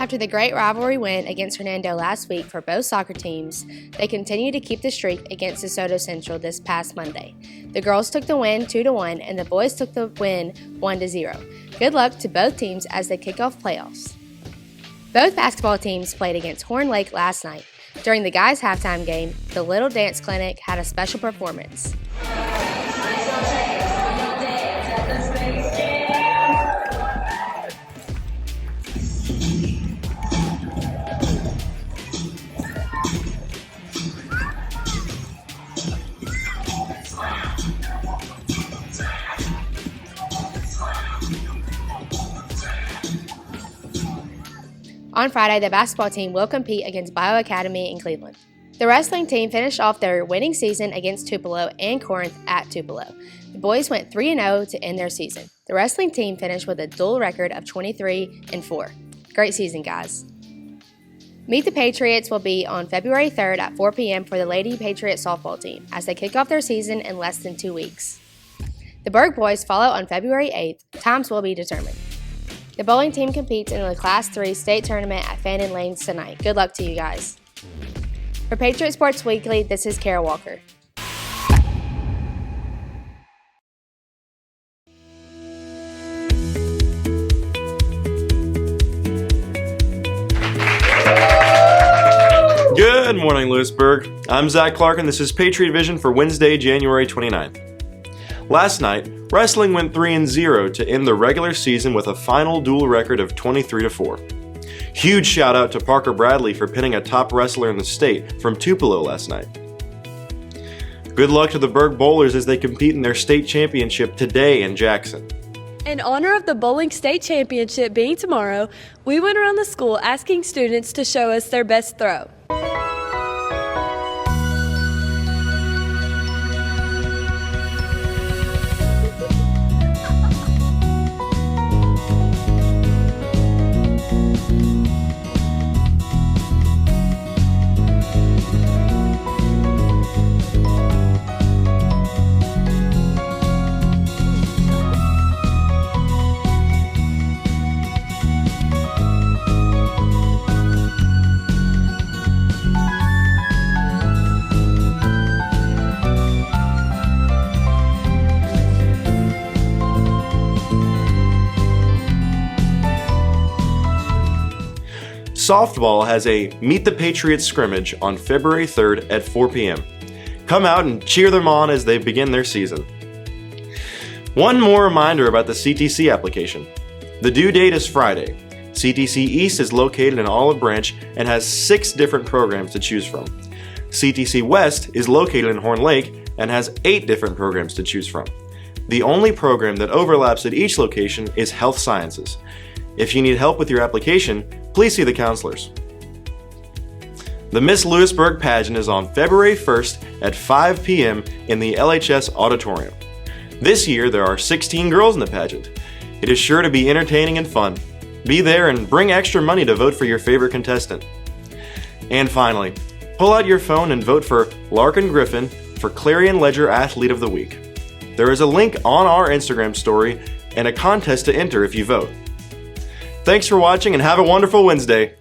After the great rivalry win against Hernando last week for both soccer teams, they continue to keep the streak against DeSoto Central this past Monday. The girls took the win 2-1 and the boys took the win 1-0. Good luck to both teams as they kick off playoffs. Both basketball teams played against Horn Lake last night. During the guys' halftime game, the Little Dance Clinic had a special performance. On Friday, the basketball team will compete against Bio Academy in Cleveland. The wrestling team finished off their winning season against Tupelo and Corinth at Tupelo. The boys went 3-0 to end their season. The wrestling team finished with a dual record of 23-4. Great season, guys. Meet the Patriots will be on February 3rd at 4 p.m. for the Lady Patriot softball team as they kick off their season in less than 2 weeks. The Berg boys follow on February 8th. Times will be determined. The bowling team competes in the Class 3 state tournament at Fannin Lanes tonight. Good luck to you guys. For Patriot Sports Weekly, this is Kara Walker. Good morning, Lewisburg. I'm Zach Larkyn. This is Patriot Vision for Wednesday, January 29th. Last night, wrestling went 3-0 to end the regular season with a final dual record of 23-4. Huge shout out to Parker Bradley for pinning a top wrestler in the state from Tupelo last night. Good luck to the Berg Bowlers as they compete in their state championship today in Jackson. In honor of the bowling state championship being tomorrow, we went around the school asking students to show us their best throw. Softball has a Meet the Patriot scrimmage on February 3rd at 4 p.m. Come out and cheer them on as they begin their season. One more reminder about the CTC application. The due date is Friday. CTC East is located in Olive Branch and has 6 different programs to choose from. CTC West is located in Horn Lake and has 8 different programs to choose from. The only program that overlaps at each location is Health Sciences. If you need help with your application, please see the counselors. The Miss Lewisburg Pageant is on February 1st at 5 p.m. in the LHS Auditorium. This year, there are 16 girls in the pageant. It is sure to be entertaining and fun. Be there and bring extra money to vote for your favorite contestant. And finally, pull out your phone and vote for Larkyn Griffin for Clarion Ledger Athlete of the Week. There is a link on our Instagram story and a contest to enter if you vote. Thanks for watching and have a wonderful Wednesday.